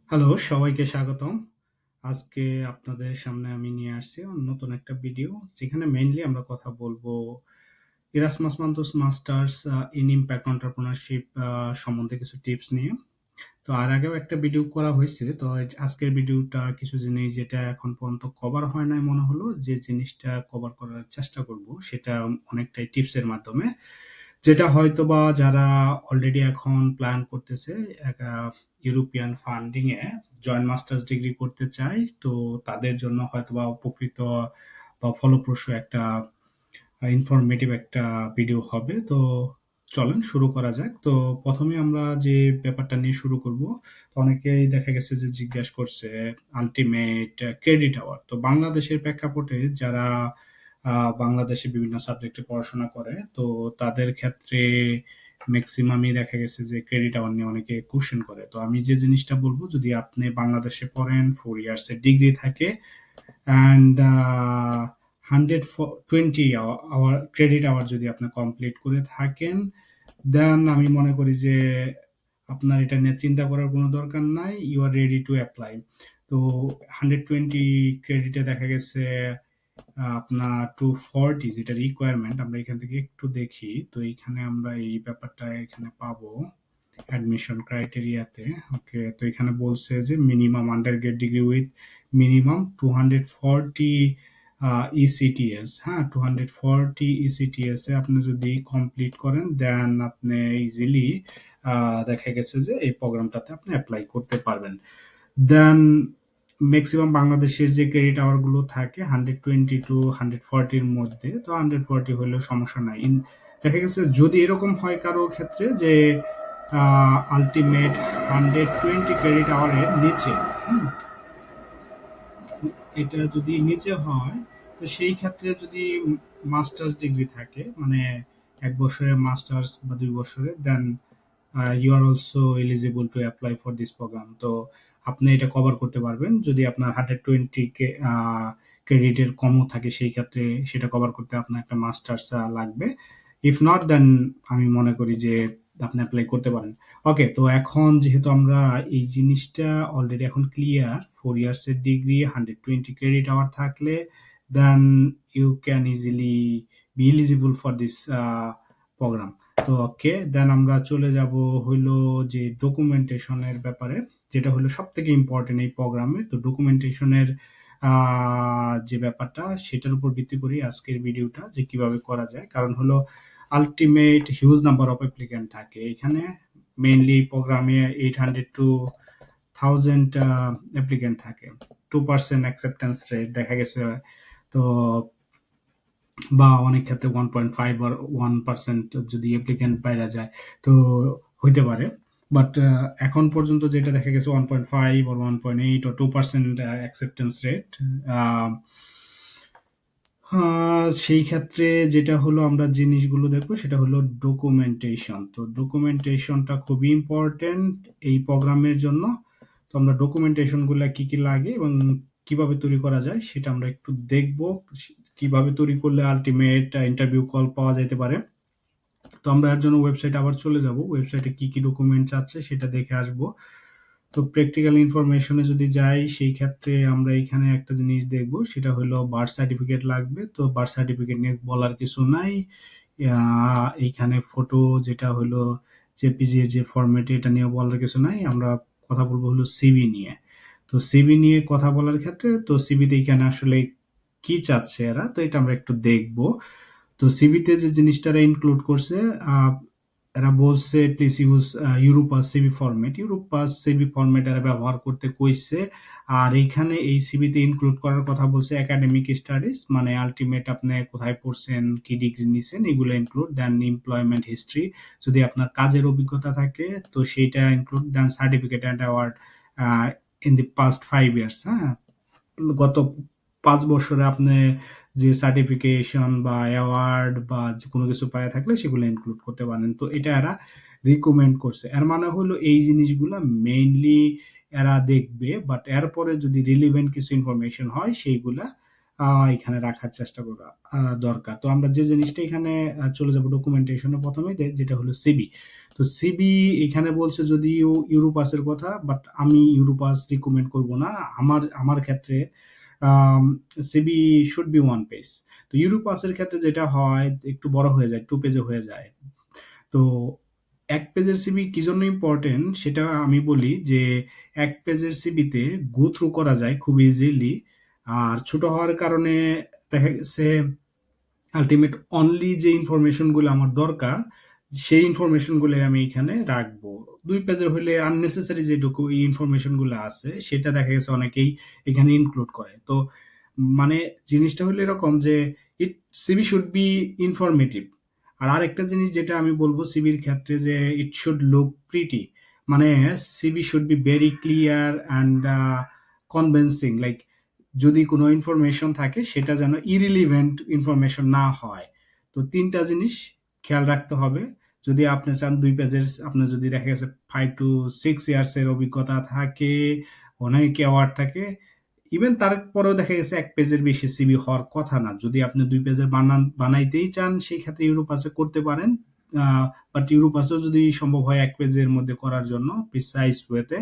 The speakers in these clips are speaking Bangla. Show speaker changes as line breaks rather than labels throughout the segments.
হ্যালো, সবাইকে স্বাগতম। আজকে আপনাদের সামনে আমি নিয়ে আসছি নতুন একটা ভিডিও, যেখানে মেইনলি আমরা কথা বলবো Erasmus Mantos masters in impact entrepreneurship সম্বন্ধে কিছু টিপস নিয়ে। তো আর আগেও একটা ভিডিও করা হয়েছে। তো আজকের ভিডিওটা কিছু জিনিস যেটা এখন পর্যন্ত কভার হয় নাই মনে হলো, যে জিনিসটা কভার করার চেষ্টা করব সেটা অনেকটাই টিপসের মাধ্যমে। যেটা হয়তোবা যারা অলরেডি এখন প্ল্যান করতেছে একটা ইউরোপিয়ান ফান্ডিং এ জয়েন্ট মাস্টার্স ডিগ্রি করতে চায়, তো তাদের জন্য হয়তোবা উপকৃত বা ফলপ্রসূ একটা ইনফরমেটিভ একটা ভিডিও হবে। তো চলেন শুরু করা যাক। তো প্রথমে আমরা যে ব্যাপারটা নিয়ে শুরু করব, তো অনেকেই দেখা গেছে যে জিজ্ঞেস করছে আলটিমেট ক্রেডিট আওয়ার। তো বাংলাদেশের প্রেক্ষাপটে যারা বাংলাদেশে বিভিন্ন সাবজেক্টে পড়াশোনা করে, তো তাদের ক্ষেত্রে ম্যাক্সিমামই দেখা গেছে যে ক্রেডিট আওয়ার নিয়ে অনেকে কোশ্চেন করে। তো আমি যে জিনিসটা বলবো, যদি আপনি বাংলাদেশে পড়েন, 4 ইয়ার্স এর ডিগ্রি থাকে, অ্যান্ড 120 আওয়ার ক্রেডিট আওয়ার যদি আপনি কমপ্লিট করে থাকেন, দেন আমি মনে করি যে আপনার এটা নিয়ে চিন্তা করার কোনো দরকার নাই। You are ready to apply. তো 120 ক্রেডিটে দেখা গেছে আপনার 240 যেটা রিকোয়ারমেন্ট, আমরা এখান থেকে একটু দেখি। তো এইখানে আমরা এই ব্যাপারটা এখানে পাবো অ্যাডমিশন ক্রাইটেরিয়াতে। ওকে, তো এখানে বলছে যে minimum under grade degree with minimum 240 ইসিটিএস। হ্যাঁ, 240 ইসিটিএস এ আপনি যদি কমপ্লিট করেন, দেন আপনি ইজিলি দেখা গেছে যে এই প্রোগ্রামটাতে আপনি অ্যাপ্লাই করতে পারবেন। দেন ম্যাক্সিমাম বাংলাদেশের যে ক্রেডিট আওয়ার গুলো থাকে 120 টু 140 মধ্যে। তো 140 হলেও সমস্যা নাই। দেখা গেছে যদি এরকম হয় কারো ক্ষেত্রে যে আলটিমেট 120 ক্রেডিট আওয়ারের নিচে, হুম, এটা যদি নিচে হয়, তো সেই ক্ষেত্রে যদি মাস্টার্স ডিগ্রি থাকে, মানে 1 বছরের মাস্টার্স বা 2 বছরের, then you are also eligible to apply for this program. তো আপনি এটা কভার করতে পারবেন যদি আপনার 120 ক্রেডিটের কমও থাকে, সেই ক্ষেত্রে সেটা কভার করতে আপনার একটা মাস্টার্স লাগবে। ইফ নট, দেন আমি মনে করি যে আপনি অ্যাপ্লাই করতে পারেন। ওকে, তো এখন যেহেতু আমরা এই জিনিসটা অলরেডি এখন ক্লিয়ার, 4 ইয়ার্স এর ডিগ্রি 120 ক্রেডিট আওয়ার থাকলে, then you can easily be eligible for this program. তো ওকে, দেন আমরা চলে যাব হইলো যে ডকুমেন্টেশনের ব্যাপারে, যেটা হলো সব থেকে ইম্পর্টেন্ট এই প্রোগ্রামে। তো ডকুমেন্টেশনের যে ব্যাপারটা, সেটার উপর ভিত্তি করে আজকের ভিডিওটা যে কিভাবে করা যায়। কারণ হলো ultimate huge number of applicant থাকে এখানে। মেইনলি প্রোগ্রামে 800 টু 1000 অ্যাপ্লিক্যান্ট থাকে। 2% অ্যাকসেপ্টেন্স রেট দেখা গেছে। তো বা অনেক ক্ষেত্রে 1.5 or 1% যদি অ্যাপ্লিক্যান্ট বাইরে যায়, তো হইতে পারে। বাট এখন পর্যন্ত যেটা দেখা গেছে 1.5 or 1.8 or 2% অ্যাকসেপ্টেন্স রেট। সেই ক্ষেত্রে যেটা হলো আমরা জিনিসগুলো দেখবো সেটা হলো ডকুমেন্টেশন। তো ডকুমেন্টেশনটা খুবই ইম্পর্টেন্ট এই প্রোগ্রামের জন্য। তো আমরা ডকুমেন্টেশন গুলা কি কি লাগে এবং কিভাবে তৈরি করা যায় সেটা আমরা একটু দেখবো। কিভাবে তৈরি করলে আলটিমেট ইন্টারভিউ কল পাওয়া যেতে পারে। তো আমরা এর জন্য ওয়েবসাইট আবার চলে যাব। ওয়েবসাইটে কি কি ডকুমেন্টস আছে সেটা দেখে আসবো। তো প্র্যাকটিক্যাল ইনফরমেশনে যদি যাই, সেই ক্ষেত্রে আমরা এখানে একটা জিনিস দেখব, সেটা হলো বার্থ সার্টিফিকেট লাগবে। তো বার্থ সার্টিফিকেট নিয়ে বলার কিছু নাই। এইখানে ফটো যেটা হলো জেপিজি এর যে ফরম্যাটে, এটা নিয়ে বলার কিছু নাই। আমরা কথা বলবো হলো সিভি নিয়ে। তো সিভি নিয়ে কথা বলার ক্ষেত্রে, তো সিভিতে এখানে আসলে কি চাচ্ছে এরা, তো এটা আমরা একটু দেখবো। তো সিভিতে যে জিনিসটা ইনক্লুড করছে, আহ, এরা বলছে please use Europass CV format. Europass CV format এরা ব্যবহার করতে কইছে। আর এইখানে এই সিভিতে ইনক্লুড করার কথা বলছে একাডেমিক স্টাডিজ, মানে আলটিমেট আপনি কোথায় পড়ছেন, কি ডিগ্রি নিছেন, এগুলো ইনক্লুড। দেন এমপ্লয়মেন্ট হিস্ট্রি, যদি আপনার কাজের অভিজ্ঞতা থাকে তো সেইটা include. Then certificate and award in the past 5 years. হ্যাঁ, গত 5 বছরে আপনি যে সার্টিফিকেশন বা অ্যাওয়ার্ড বা যে কোনো কিছু পাওয়া থাকলে সেগুলো ইনক্লুড করতে পারেন। তো এটা এরা রিকমেন্ড করছে। এর মানে হলো এই জিনিসগুলা মেইনলি এরা দেখবে, বাট এরপরে যদি রিলিভেন্ট কিছু ইনফরমেশন হয় সেইগুলা এখানে রাখার চেষ্টা করা দরকার। তো আমরা যে জিনিসটা এখানে চলে যাব ডকুমেন্টেশনে প্রথমে, যেটা হলো সিবি। তো সিবি এখানে বলছে যদিও ইউরোপাসের কথা, বাট আমি ইউরোপাস রিকমেন্ড করব না। আমার ক্ষেত্রে CV should be one page. তো ইউরোপাসের ক্ষেত্রে যেটা হয় একটু বড় হয়ে যায়, 2 পেজে হয়ে যায়। তো 1 পেজের সিভি কি জন্য ইম্পর্টেন্ট সেটা আমি বলি যে 1 পেজের সিভিতে গো থ্রু করা যায় খুব ইজিলি। আর ছোট হওয়ার কারণে দেখা গেছে আল্টিমেট অনলি যে ইনফরমেশনগুলো আমার দরকার সেই ইনফরমেশনগুলো আমি এখানে রাখবো। 2 পেজের হলে আননেসেসারি যে ইনফরমেশনগুলো আছে সেটা দেখা গেছে অনেকেই এখানে ইনক্লুড করে। তো মানে জিনিসটা হলো এরকম যে ইট সিভি শুড বি ইনফরমেটিভ। আর আরেকটা জিনিস যেটা আমি বলবো সিভির ক্ষেত্রে যে ইট শুড লুক প্রিটি। মানে CV should be very clear and convincing. Like যদি কোনো ইনফরমেশন থাকে সেটা যেন ইরিলিভেন্ট ইনফরমেশন না হয়। তো 3টা জিনিস খেয়াল রাখতে হবে। যদি আপনি চান 2 পেজের, আপনার যদি দেখা গেছে 5 to 6 ইয়ার্স এর অভিজ্ঞতা থাকে, অনেক অ্যাওয়ার্ড থাকে, ইভেন তারপরেও দেখা গেছে 1 পেজের বেশি সিভি হওয়ার কথা না। যদি আপনি 2 পেজের বানাইতেই চান সেই ক্ষেত্রে ইউরোপাসে করতে পারেন। বাট ইউরোপাসেও যদি সম্ভব হয় 1 পেজের মধ্যে করার জন্য প্রিসাইজ ওয়েতে,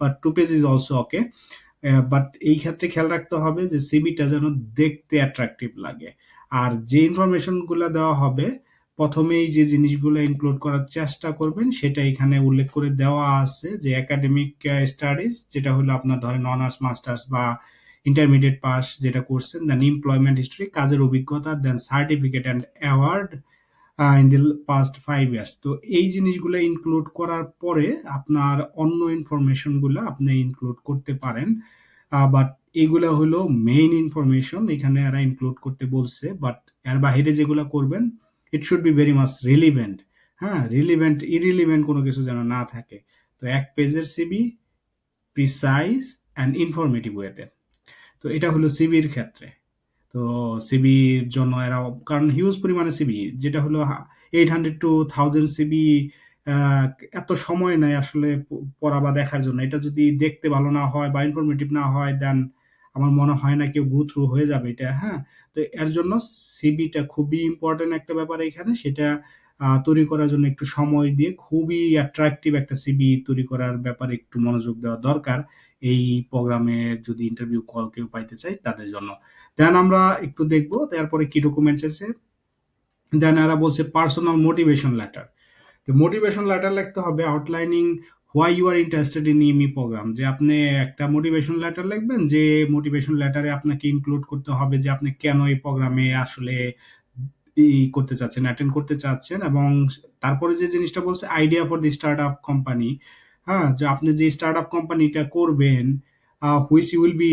but 2 page is also okay. But এই ক্ষেত্রে খেয়াল রাখতে হবে যে সিভিটা যেন দেখতে অ্যাট্রাকটিভ লাগে। আর যে ইনফরমেশনগুলো দেওয়া হবে প্রথমেই যে জিনিসগুলো ইনক্লুড করার চেষ্টা করবেন সেটা এখানে উল্লেখ করে দেওয়া আছে যে একাডেমিক স্টাডিজ, যেটা হলো আপনার ধরেন অনার্স মাস্টার্স বা ইন্টারমিডিয়েট পাস যেটা করছেন, দেন এমপ্লয়মেন্ট হিস্ট্রি কাজের অভিজ্ঞতা, then certificate and award in the past 5 years. তো এই জিনিসগুলো ইনক্লুড করার পরে আপনার অন্য ইনফরমেশনগুলো আপনি ইনক্লুড করতে পারেন। বাট এগুলা হলো মেইন ইনফরমেশন এখানে এরা ইনক্লুড করতে বলছে। বাট এর বাইরে যেগুলো করবেন it should be very much relevant. হ্যাঁ, রিলিভেন্ট ইরিলিভেন্ট কোনো কিছু যেন না থাকে। তো 1 পেজের সিবি, প্রিসাইজ অ্যান্ড ইনফরমেটিভ ওয়েতে। তো এটা হলো সিবির ক্ষেত্রে। তো সিবির জন্য এরা, কারণ হিউজ পরিমাণে সিবি যেটা হলো 800 to 1000 সিবি, এত সময় নাই আসলে পড়া বা দেখার জন্য। এটা যদি দেখতে ভালো না হয় বা ইনফরমেটিভ না হয় দেন আমার মনে হয় না কেউ গো থ্রু হয়ে যাবে এটা। হ্যাঁ, তো এর জন্য সিবিটা খুবই ইম্পর্টেন্ট একটা ব্যাপার এখানে। সেটা তৈরি করার জন্য একটু সময় দিয়ে খুবই অ্যাট্রাকটিভ একটা সিবি তৈরি করার ব্যাপারে একটু মনোযোগ দেওয়া দরকার এই প্রোগ্রামে যদি ইন্টারভিউ কল কেউ পাইতে চাই তাদের জন্য। দেন আমরা একটু দেখবো তারপরে কি ডকুমেন্টস আছে। দেন এরা বলছে পার্সোনাল মোটিভেশন লেটার। তো মোটিভেশন লেটার লিখতে হবে outlining why you are interested in EMI programme. যে আপনি একটা মোটিভেশন লেটার লিখবেন, যে মোটিভেশন লেটারে আপনাকে ইনক্লুড করতে হবে যে আপনি কেন এই প্রোগ্রামে আসলে করতে চাচ্ছেন, অ্যাটেন্ড করতে চাচ্ছেন। এবং তারপরে যে জিনিসটা বলছে idea for the startup company. হ্যাঁ, যে আপনি যে স্টার্ট আপ কোম্পানিটা করবেন which you will be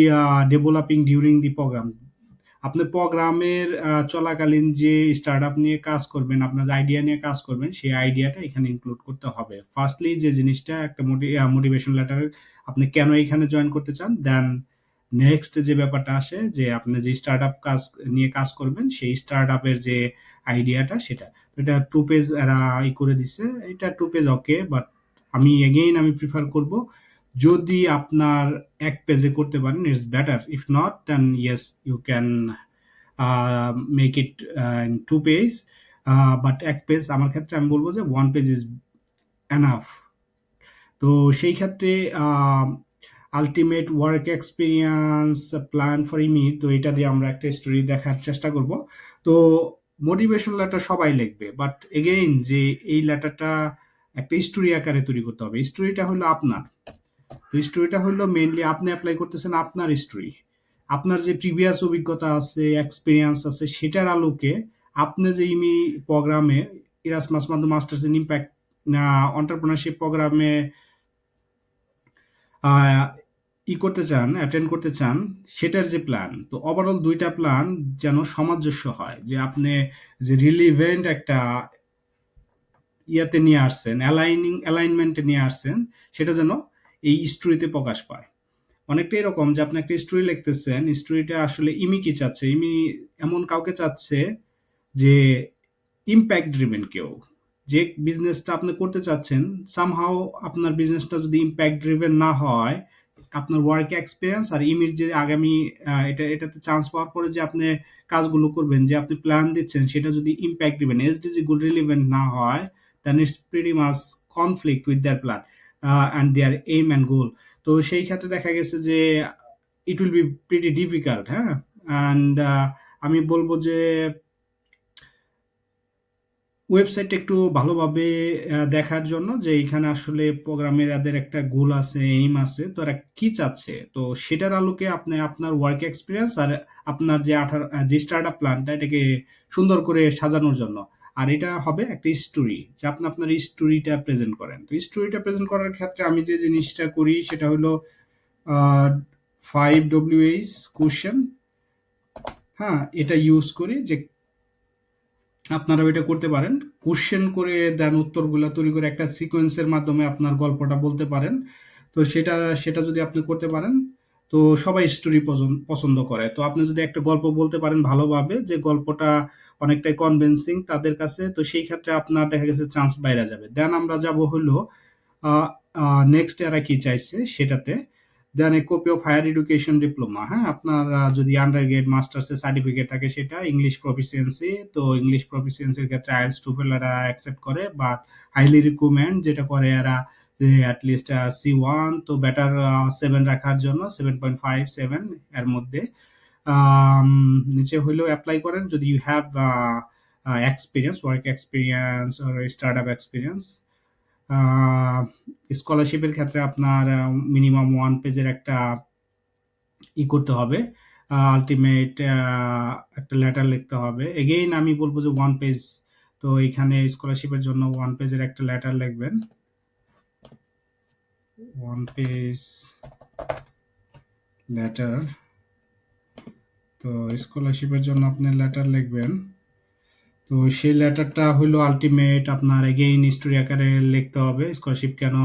developing during the program. আপনি প্রোগ্রামের চলাকালীন যে স্টার্টআপ নিয়ে কাজ করবেন, আপনার যে আইডিয়া নিয়ে কাজ করবেন, সেই আইডিয়াটা এখানে ইনক্লুড করতে হবে। ফার্স্টলি যে জিনিসটা একটা মোটিভেশন লেটার, আপনি কেন এখানে জয়েন করতে চান। দেন নেক্সট যে ব্যাপারটা আসে যে আপনি যে স্টার্টআপ কাজ নিয়ে কাজ করবেন সেই স্টার্টআপের যে আইডিয়াটা সেটা। তো এটা 2 পেজ এরা করে দিছে। এটা 2 পেজ ওকে, বাট আমি প্রিফার করব যদি আপনার 1 পেজে করতে পারেন it's better. If not then yes you can make it in 2 page. But 1 page আমার ক্ষেত্রে আমি বলব যে 1 পেজ ইজ এনাফ। তো সেই ক্ষেত্রে ultimate work experience plan for EMI, তো এটা দিয়ে আমরা একটা স্টোরি দেখার চেষ্টা করব। তো মোটিভেশন লেটার সবাই লিখবে, বাট এগেইন যে এই লেটারটা একটা স্টোরি আকারে তৈরি করতে হবে। স্টোরিটা হলো আপনার। তো স্টোরিটা হলো মেইনলি আপনি অ্যাপ্লাই করতেছেন আপনার স্টোরি। আপনার যে প্রিভিয়াস অভিজ্ঞতা আছে, এক্সপিরিয়েন্স আছে সেটার আলোকে আপনি যে ইমি প্রোগ্রামে Erasmus masters in impact entrepreneurship প্রোগ্রামে আহ, করতে চান, অ্যাটেন্ড করতে চান, সেটার যে প্ল্যান। তো ওভারঅল 2টা প্ল্যান যেন সামঞ্জস্য হয়, যে আপনি যে রিলিভেন্ট একটা ইয়াতে নিয়ে আসছেন, অ্যালাইনমেন্টে নিয়ে আসছেন, সেটা যেন এই স্টোরিতে প্রকাশ পায়। অনেকটা এরকম যে আপনি একটা স্টোরি লিখতেছেন, স্টোরিটা আসলে ইমি কি চাচ্ছে, ইমি এমন কাউকে চাচ্ছে যে ইম্প্যাক্ট ড্রিভেন কেউ, যে বিজনেসটা আপনি করতে চাচ্ছেন সামহাও আপনার বিজনেসটা যদি ইম্প্যাক্ট ড্রিভেন না হয়, আপনার ওয়ার্ক এক্সপিরিয়েন্স আর ইমির যে আগামী এটাতে চান্স পাওয়ার পরে যে আপনি কাজগুলো করবেন, যে আপনি প্ল্যান দিচ্ছেন সেটা যদি impact driven SDG good relevant না হয়, then it's pretty much conflict with their plan and their aim and goal. তো সেই ক্ষেত্রে দেখা গেছে যে it will be pretty difficult, হ্যাঁ? and আমি বলবো যে ওয়েবসাইটটা একটু ভালোভাবে দেখার জন্য যে এখানে আসলে প্রোগ্রামের এদের একটা গোল আছে, এইম আছে, তো এরা কি চাচ্ছে, তো সেটার আলোকে আপনি আপনার ওয়ার্ক এক্সপিরিয়েন্স আর আপনার যে যে স্টার্ট আপ প্ল্যানটা এটাকে সুন্দর করে সাজানোর জন্য। আর এটা হবে একটা স্টোরি, যে আপনি আপনার স্টোরিটা প্রেজেন্ট করেন। তো স্টোরিটা প্রেজেন্ট করার ক্ষেত্রে আমি যে জিনিসটা করি সেটা হলো 5 WH কোশ্চেন, হ্যাঁ, এটা ইউজ করি যে আপনারা এটা করতে পারেন। কোশ্চেন করে দেন উত্তরগুলা তৈরি করে একটা সিকোয়েন্সের মাধ্যমে আপনার গল্পটা বলতে পারেন। তো সেটা সেটা যদি আপনি করতে পারেন তো সবাই স্টোরি পছন্দ করে। তো আপনি যদি একটা গল্প বলতে পারেন ভালোভাবে, যে গল্পটা অনেকটাই কনভিন্সিং তাদের কাছে, তো সেই ক্ষেত্রে আপনার দেখা গেছে চান্স বাইরে যাবে। দেন আমরা যাব হলো নেক্সট এরা কি চাইছে সেটাতে। Then a copy of higher education diploma, হ্যাঁ, আপনার যদি আন্ডার গ্রেড মাস্টার্সের সার্টিফিকেট থাকে সেটা, ইংলিশ প্রফিসিয়েন্সি, তো ইংলিশ প্রফিসিয়েন্সির ক্ষেত্রে আইএলটিএস টোফেল এরা অ্যাকসেপ্ট করে, বাট হাইলি রিকমেন্ড যেটা করে এরা যে অ্যাটলিস্ট C1, তো বেটার 7 রাখার জন্য 7.5 7 এর মধ্যে। আম, নিচে হইলেও অ্যাপ্লাই করেন যদি you have experience, work experience আর স্টার্ট আপ এক্সপিরিয়েন্স। স্কলারশিপের ক্ষেত্রে আপনার মিনিমাম 1 পেজের একটা করতে হবে, আলটিমেট একটা লেটার লিখতে হবে। এগেইন আমি বলবো যে 1 পেজ, তো এখানে স্কলারশিপের জন্য 1 পেজের একটা লেটার লিখবেন, 1 পেজ লেটার। তো স্কলারশিপের জন্য আপনি লেটার লিখবেন। তো সেই লেটারটা হলো আলটিমেট আপনার এগেইন স্টোরি আকারে লিখতে হবে। স্কলারশিপ কেন,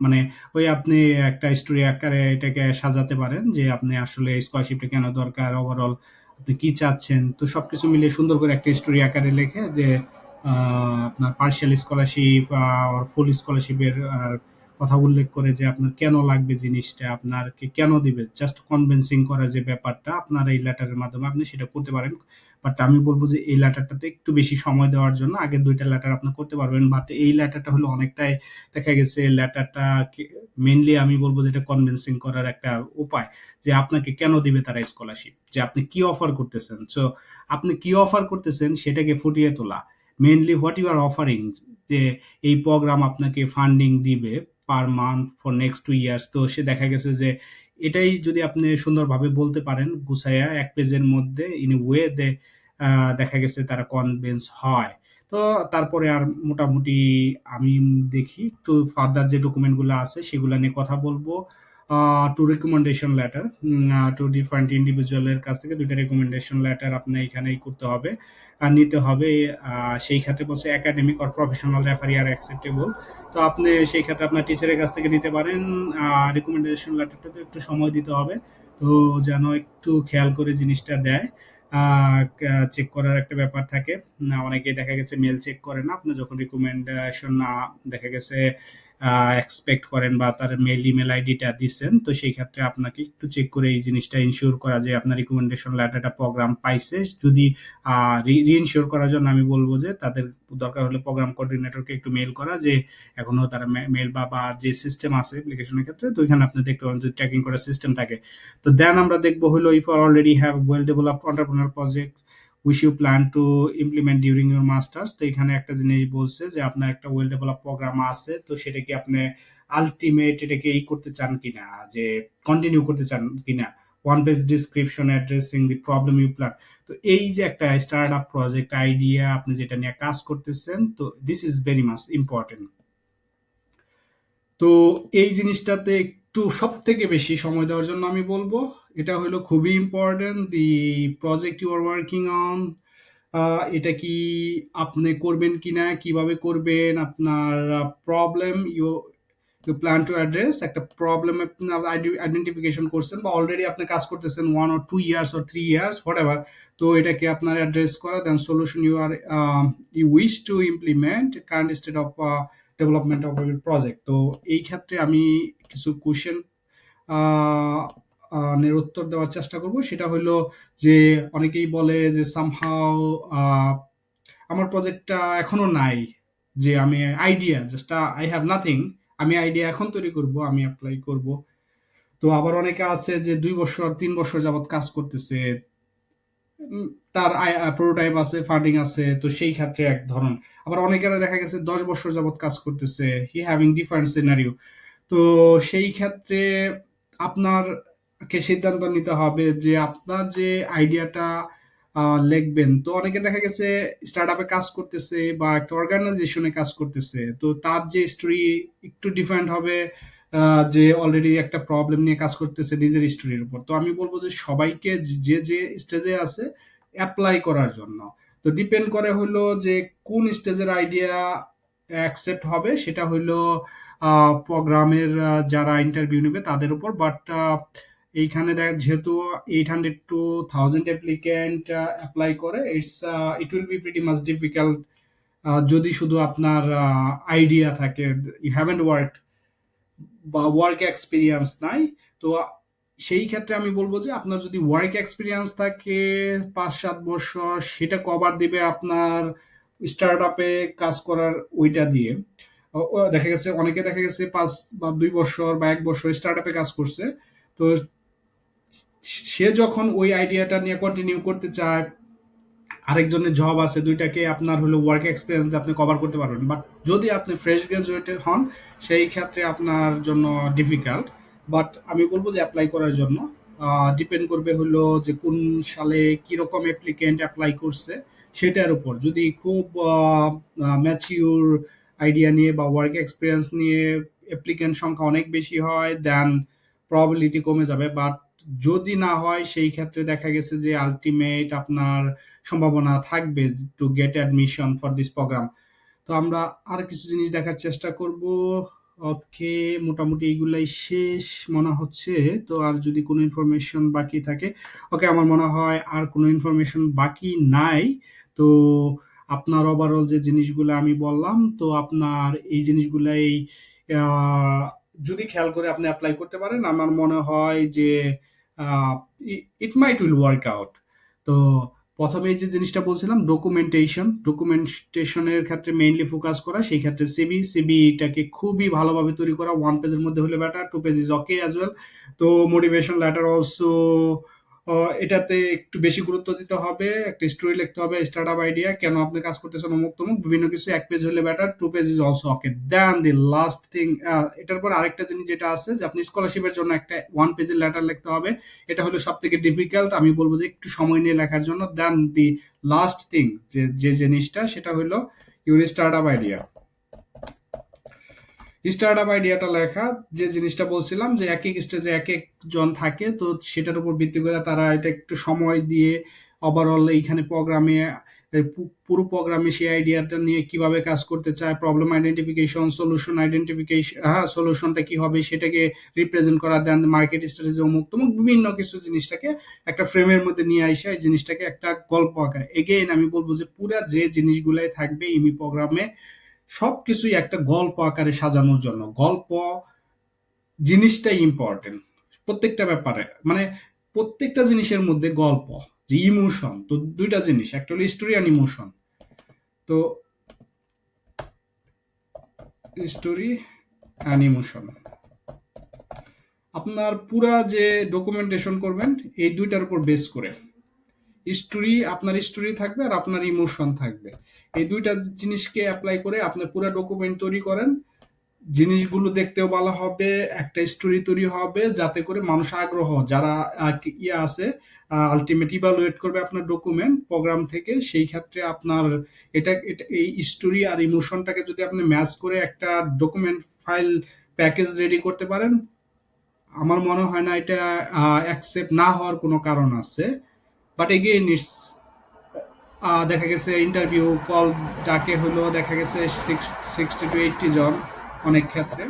মানে ওই আপনি একটা স্টোরি আকারে এটাকে সাজাতে পারেন যে আপনি আসলে স্কলারশিপটা কেন দরকার, ওভারঅল আপনি কি চাচ্ছেন। তো সবকিছু মিলিয়ে সুন্দর করে একটা স্টোরি আকারে লিখে যে আপনার পার্শিয়াল স্কলারশিপ আর ফুল স্কলারশিপের কথা উল্লেখ করে যে আপনার কেন লাগবে জিনিসটা, আপনারকে কেন দিবে, জাস্ট কনভিন্সিং করার যে ব্যাপারটা আপনার এই লেটারের মাধ্যমে আপনি সেটা করতে পারেন। বাট আমি বলবো যে এই লেটারটাতে একটু বেশি সময় দেওয়ার জন্য আগের 2টা লেটার আপনি করতে পারবেন, বাট এই লেটারটা হলো অনেকটাই দেখা গেছে লেটারটা মেইনলি আমি বলবো যে এটা কনভিন্সিং করার একটা উপায়, যে আপনাকে কেন দিবে তারা স্কলারশিপ, যে আপনি কি অফার করতেছেন। সো আপনি কি অফার করতেছেন সেটাকে ফুটিয়ে তোলা, mainly what you are offering, যে এই প্রোগ্রাম আপনাকে ফান্ডিং দিবে per month for next 2 years. তো সে দেখা গেছে যে এটাই যদি আপনি সুন্দরভাবে বলতে পারেন গুছাইয়া 1 পেজের মধ্যে ইন এ ওয়ে দে দেখা গেছে তারা কনভিন্স হয়। তো তারপরে আর মোটামুটি আমি দেখি একটু ফার্দার যে ডকুমেন্টগুলো আছে সেগুলো নিয়ে কথা বলবো। Two recommendation letter, two different ইন্ডিভিজুয়ালের কাছ থেকে 2টা রিকমেন্ডেশন লেটার আপনি এখানেই করতে হবে আর নিতে হবে। সেই ক্ষেত্রে বলছে academic or professional referee are acceptable. তো আপনি সেই ক্ষেত্রে আপনার টিচারের কাছ থেকে নিতে পারেন। রিকমেন্ডেশন লেটারটাতে একটু সময় দিতে হবে, তো যেন একটু খেয়াল করে জিনিসটা দেয়। চেক করার একটা ব্যাপার থাকে না, অনেকেই দেখা গেছে মেল চেক করে না, আপনি যখন রিকমেন্ডেশন দেখা গেছে এক্সপেক্ট করেন বা তার ইমেল আইডিটা দিচ্ছেন, তো সেই ক্ষেত্রে আপনাকে একটু চেক করে এই জিনিসটা ইনশিওর করা যে আপনার রিকমেন্ডেশন লেটারটা প্রোগ্রাম পাইছে। যদি রিইনশিওর করার জন্য আমি বলবো যে তাদের দরকার হলে প্রোগ্রাম কোঅর্ডিনেটরকে একটু মেল করা, যে এখনো তারা মেল বা যে সিস্টেম আছে অ্যাপ্লিকেশনের ক্ষেত্রে, তো এখানে আপনি দেখতে পারেন যদি ট্র্যাকিং করার সিস্টেম থাকে। তো দেন আমরা দেখবো হলো if you already have well developed entrepreneur project which you plan to implement during your masters। তো এখানে একটা জিনিস বলছে যে আপনার একটা ওয়েল ডেভেলপ প্রোগ্রাম আছে, তো সেটা কি আপনি আলটিমেট এটাকে করতে চান কিনা, যে কন্টিনিউ করতে চান কিনা। 1 page description addressing the problem you plan. তো এই যে একটা স্টার্ট আপ প্রজেক্ট আইডিয়া আপনি যেটা নিয়ে কাজ করতেছেন, তো this is very much important. তো এই জিনিসটাতে একটু সব থেকে বেশি সময় দেওয়ার জন্য আমি বলবো এটা হলো খুবই important, the project you are working on, এটা কি আপনি করবেন কিনা, কিভাবে করবেন, আপনার problem you plan to address, একটা প্রবলেম আইডেন্টিফিকেশন করছেন বা অলরেডি আপনি কাজ করতেছেন 1 or 2 years or 3 years whatever. তো এটাকে আপনার অ্যাড্রেস করা, then solution you wish to implement, current state of development of your project. তো এই ক্ষেত্রে আমি কিছু কোশ্চেন এর উত্তর দেওয়ার চেষ্টা করব। সেটা হলো যে অনেকেই বলে যে সামহাও আমার প্রজেক্টটা এখনো নাই, যে আমি idea just I have nothing, আমি আইডিয়া এখন তৈরি করব, আমি অ্যাপ্লাই করব। তো আবার অনেকে আছে যে 2 বছর 3 বছর যাবত কাজ করতেছে, তার প্রোটোটাইপ আছে, ফান্ডিং আছে, তো সেই ক্ষেত্রে এক ধরন। আবার অনেকের দেখা গেছে 10 বছর যাবত কাজ করতেছে, হি হ্যাভিং ডিফারেন্ট সিনারিও। তো সেই ক্ষেত্রে আপনারকে সিদ্ধান্ত নিতে হবে যে আপনার যে আইডিয়াটা লিখবেন। তো অনেকে দেখা গেছে স্টার্ট আপে কাজ করতেছে বা একটা অর্গানাইজেশনে কাজ করতেছে, তো তার যে স্টোরি একটু ডিফারেন্ট হবে, যে অলরেডি একটা প্রবলেম নিয়ে কাজ করতেছে নিজের স্টোরির উপর। তো আমি বলবো যে সবাইকে যে যে স্টেজে আছে অ্যাপ্লাই করার জন্য, তো ডিপেন্ড করে হলো যে কোন স্টেজের আইডিয়া অ্যাকসেপ্ট হবে, সেটা হইলো প্রোগ্রামের যারা ইন্টারভিউ নেবে তাদের উপর। বাট এইখানে দেখ যেহেতু 800 to 1000 অ্যাপ্লিক্যান্ট অ্যাপ্লাই করে, it will be pretty much difficult যদি শুধু আপনার আইডিয়া থাকে, ইউ হ্যাভেন্ট ওয়ার্ক বা ওয়ার্ক এক্সপিরিয়েন্স নাই। তো সেই ক্ষেত্রে আমি বলবো যে আপনার যদি ওয়ার্ক এক্সপিরিয়েন্স থাকে 5-7 বছর, সেটা কভার দিবে আপনার স্টার্ট আপে কাজ করার ওইটা দিয়ে। দেখা গেছে অনেকে দেখা গেছে 5 বা 2 বছর বা 1 বছর স্টার্ট আপে কাজ করছে, তো সে যখন ওই আইডিয়াটা নিয়ে কন্টিনিউ করতে চায়, আরেকজনের জব আছে, দুইটাকে আপনার হলো ওয়ার্ক এক্সপিরিয়েন্স দিয়ে আপনি কভার করতে পারবেন। বাট যদি আপনি ফ্রেশ গ্রাজুয়েটেড হন, সেই ক্ষেত্রে আপনার জন্য ডিফিকাল্ট। বাট আমি বলবো যে অ্যাপ্লাই করার জন্য ডিপেন্ড করবে হলো যে কোন সালে কিরকম অ্যাপ্লিকেন্ট অ্যাপ্লাই করছে সেটার উপর। যদি খুব ম্যাচিউর আইডিয়া নিয়ে বা ওয়ার্ক এক্সপিরিয়েন্স নিয়ে অ্যাপ্লিকেন্ট সংখ্যা অনেক বেশি হয়, দেন প্রবাবিলিটি কমে যাবে। বাট যদি না হয়, সেই ক্ষেত্রে দেখা গেছে যে আলটিমেট আপনার সম্ভাবনা থাকবে to get admission for this program. তো আমরা আর কিছু জিনিস দেখার চেষ্টা করব। ওকে, মোটামুটি এইগুলাই শেষ মনে হচ্ছে। তো আর যদি কোনো ইনফরমেশন বাকি থাকে, ওকে, আমার মনে হয় আর কোনো ইনফরমেশন বাকি নাই। তো আপনার ওভারঅল যে জিনিসগুলো আমি বললাম, তো আপনার এই জিনিসগুলাই আহ, যদি খেয়াল করে আপনি অ্যাপ্লাই করতে পারেন, আমার মনে হয় যে ইট মাইট উইল ওয়ার্ক আউট। তো প্রথমে যে জিনিসটা বলছিলাম, ডকুমেন্টেশনের ক্ষেত্রে মেইনলি ফোকাস করা, সেই ক্ষেত্রে সিবিটাকে খুবই ভালোভাবে তৈরি করা, 1 পেজের মধ্যে হলে better, 2 page is okay as well. তো মোটিভেশন লেটার অলসো, এটাতে একটু বেশি গুরুত্ব দিতে হবে, একটা স্টোরি লিখতে হবে, স্টার্ট আপ আইডিয়া, কেন আপনি কাজ করতেছেন, অমুক তমুক, বিভিন্ন কিছু। 1 পেজ হলে better, 2 page is also okay. Then the last thing, এটার পর আরেকটা জিনিস যেটা আছে যে আপনি স্কলারশিপের জন্য একটা 1 পেজের লেটার লিখতে হবে। এটা হলো সব থেকে ডিফিকাল্ট, আমি বলবো যে একটু সময় নিয়ে লেখার জন্য। দেন দি লাস্ট থিং, যে যে জিনিসটা, সেটা হলো your start up idea. Start up আইডিয়াটা লেখা, যে জিনিসটা বলছিলাম যে এক এক স্টেজে এক একজন থাকে, তো সেটার উপর ভিত্তি করে তারা এটা একটু সময় দিয়ে ওভারঅল এইখানে প্রোগ্রামে, পুরো প্রোগ্রামে সেই আইডিয়াটা নিয়ে কিভাবে কাজ করতে চায়, প্রবলেম আইডেন্টিফিকেশন, সলিউশন আইডেন্টিফিকেশন, হ্যাঁ সলিউশনটা কি হবে সেটাকে রিপ্রেজেন্ট করা, দেন মার্কেট স্ট্র্যাটেজি, অমুক তমুক বিভিন্ন কিছু জিনিসটাকে একটা ফ্রেমের মধ্যে নিয়ে আসে, এই জিনিসটাকে একটা গল্প আকারে। এগেইন আমি বলবো যে পুরা যে জিনিসগুলাই থাকবে ইমি প্রোগ্রামে, সবকিছুই একটা গল্প আকারে সাজানোর জন্য। গল্প জিনিসটাই ইম্পর্টেন্ট প্রত্যেকটা ব্যাপারে, মানে প্রত্যেকটা জিনিসের মধ্যে গল্প, যে ইমোশন, তো দুইটা জিনিস, একটা হলো স্টোরি আর ইমোশন। তো স্টোরি অ্যান্ড ইমোশন, আপনার পুরা যে ডকুমেন্টেশন করবেন এই দুইটার উপর বেস করে, স্টোরি, আপনার স্টোরি থাকবে আর আপনার ইমোশন থাকবে। এই দুইটা জিনিসকে অ্যাপ্লাই করে আপনার পুরো ডকুমেন্ট তৈরি করেন, জিনিসগুলো দেখতেও ভালো হবে, একটা স্টোরি তৈরি হবে, যাতে করে মানুষ আগ্রহ যারা ইয়ে আছে আলটিমেট ইভালুয়েট করবে আপনার ডকুমেন্ট প্রোগ্রাম থেকে। সেই ক্ষেত্রে আপনার এটা এই স্টোরি আর ইমোশনটাকে যদি আপনি ম্যাচ করে একটা ডকুমেন্ট ফাইল প্যাকেজ রেডি করতে পারেন, আমার মনে হয় না এটা অ্যাকসেপ্ট না হওয়ার কোনো কারণ আছে। বাট এগেইন ইটস, দেখা গেছে ইন্টারভিউ কল ডাকে হলো দেখা গেছে 60 to 80 জন অনেক ক্ষেত্রে।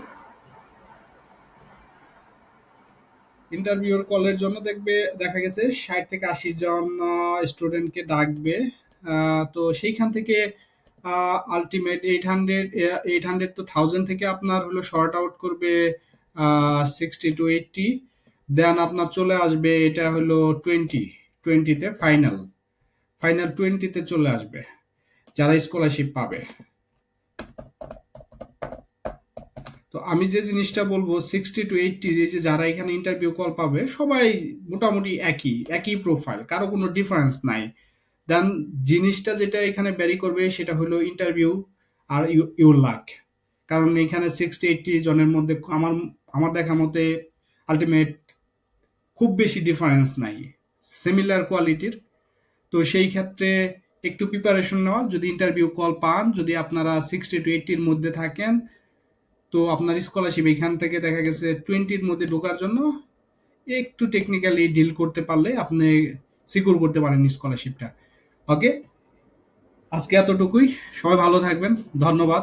ইন্টারভিউর কলের জন্য দেখবে দেখা গেছে 60 থেকে 80 জন স্টুডেন্টকে ডাকবে। তো সেইখান থেকে আলটিমেট 800 to 1000 থেকে আপনার হলো শর্ট আউট করবে 60 to 80। দেন আপনার চলে আসবে এটা হলো 20তে ফাইনাল 20তে চলে আসবে যারা স্কলারশিপ পাবে। তো আমি যে জিনিসটা বলবো 60 to 80 যে যারা এখানে ইন্টারভিউ কল পাবে সবাই মোটামুটি একই প্রোফাইল, কারো কোনো ডিফারেন্স নাই। দেন জিনিসটা যেটা এখানে ব্যারি করবে সেটা হলো ইন্টারভিউ আর ইউর লাক। কারণ এখানে 60-80 জনের মধ্যে আমার আমার দেখা মতে আলটিমেট খুব বেশি ডিফারেন্স নাই, সিমিলার কোয়ালিটির। তো সেই ক্ষেত্রে একটু প্রিপারেশন নেওয়া, যদি ইন্টারভিউ কল পান, যদি আপনারা 60 to 80-র মধ্যে থাকেন, তো আপনার স্কলারশিপ এখান থেকে দেখা গেছে 20-র মধ্যে ঢোকার জন্য একটু টেকনিক্যালি ডিল করতে পারলে আপনি সিকিউর করতে পারেন স্কলারশিপটা। ওকে, আজকে এতটুকুই। সবাই ভালো থাকবেন, ধন্যবাদ।